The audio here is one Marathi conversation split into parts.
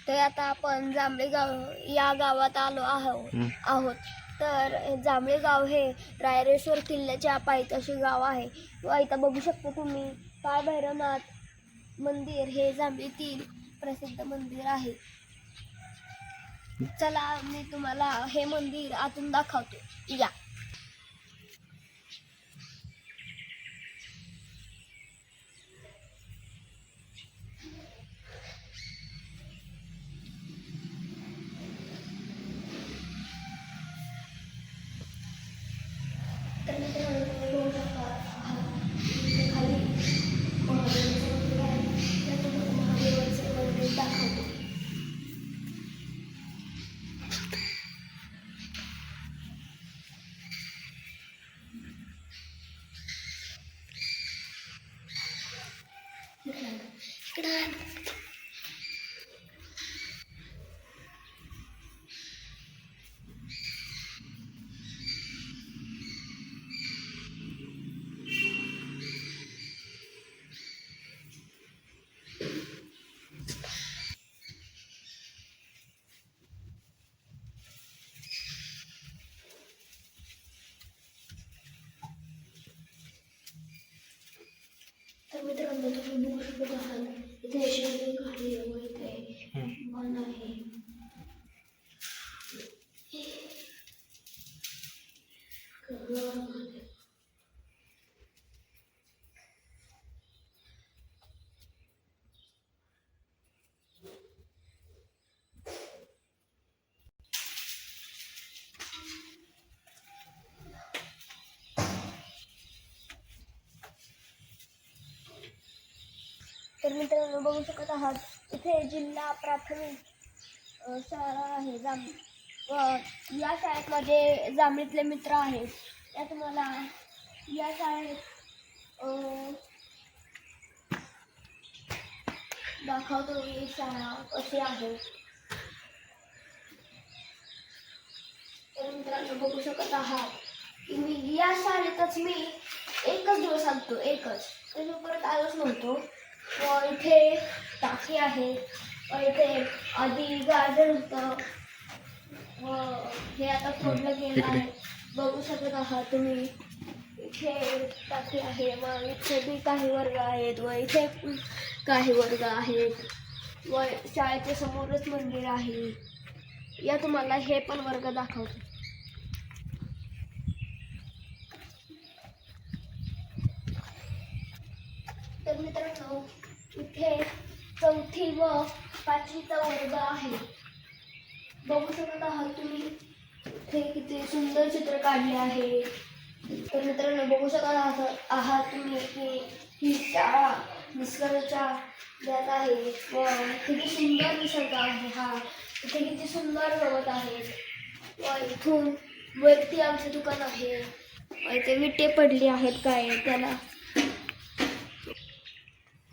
तर आता आपण जांभळे गाव या गावात आलो आहोत. तर जांभळे गाव हे रायरेश्वर किल्ल्याच्या पायथ्याशी गाव आहे. व इथं बघू शकता तुम्ही काळ भैरवनाथ मंदिर हे जांभळीतील प्रसिद्ध मंदिर आहे. चला मी तुम्हाला हे मंदिर आतून दाखवतो, या. तर मित्रांनो बघू शकता खाली महादेवाचं मंदिर आहे. त्यातून महादेवाचं मंदिर दाखवतो. तर मित्रांनो तुम्ही बघू शकत आहात इथे शिवलिंग आहे व इथे वन आहे. तर मित्रांनो बघू शकत आहात इथे जिल्हा प्राथमिक शाळा आहे व या शाळेत माझे जांभळीतले मित्र आहेत. त्या तुम्हाला या शाळेत दाखवतो ही शाळा कशी आहे. तर मित्रांनो बघू शकत आहात की मी या शाळेतच एकच दिवस आलतो, एकच, त्याच्या परत आलोच नव्हतो. व इथे टाकी आहे व इथे आधी गार्डन होतं व हे आता फोडलं गेलं आहे. बघू शकत आहात तुम्ही इथे टाकी आहे व इथे बी काही वर्ग आहेत व इथे काही वर्ग आहेत व शाळेच्या समोरच मंदिर आहे. या तुम्हाला हे पण वर्ग दाखवतो. तर मित्रांनो इथे 4थी व 5वीचा वर्ग आहे. बघू शकत आहात तुम्ही इथे किती सुंदर चित्र काढले आहे. तर मित्रांनो बघू शकत आहात तुम्ही की ही शाळा निसर्गाच्या यात आहे व किती सुंदर निसर्ग आहे हा. इथे किती सुंदर गवत आहे व इथून वरती आमचं दुकान आहे व इथे विटे पडली आहेत काय त्याला.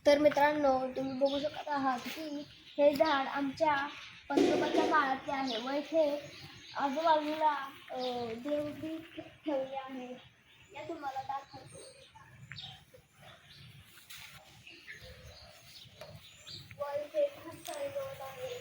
तर मित्रांनो तुम्ही बघू शकत आहात की हे झाड आमच्या पंजोबाच्या काळातले आहे व इथे आजूबाजूला देव बी ठेवले आहे. या तुम्हाला दाखवतो. व इथे खूप सारे गवत आहे.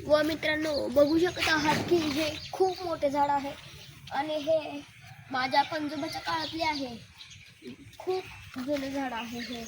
व मित्रांनो बघू शकत आहात की हे खूप मोठे झाड आहे आणि हे माझ्या पंजोबाच्या काळातले आहे. खूप जुने झाड आहे हे.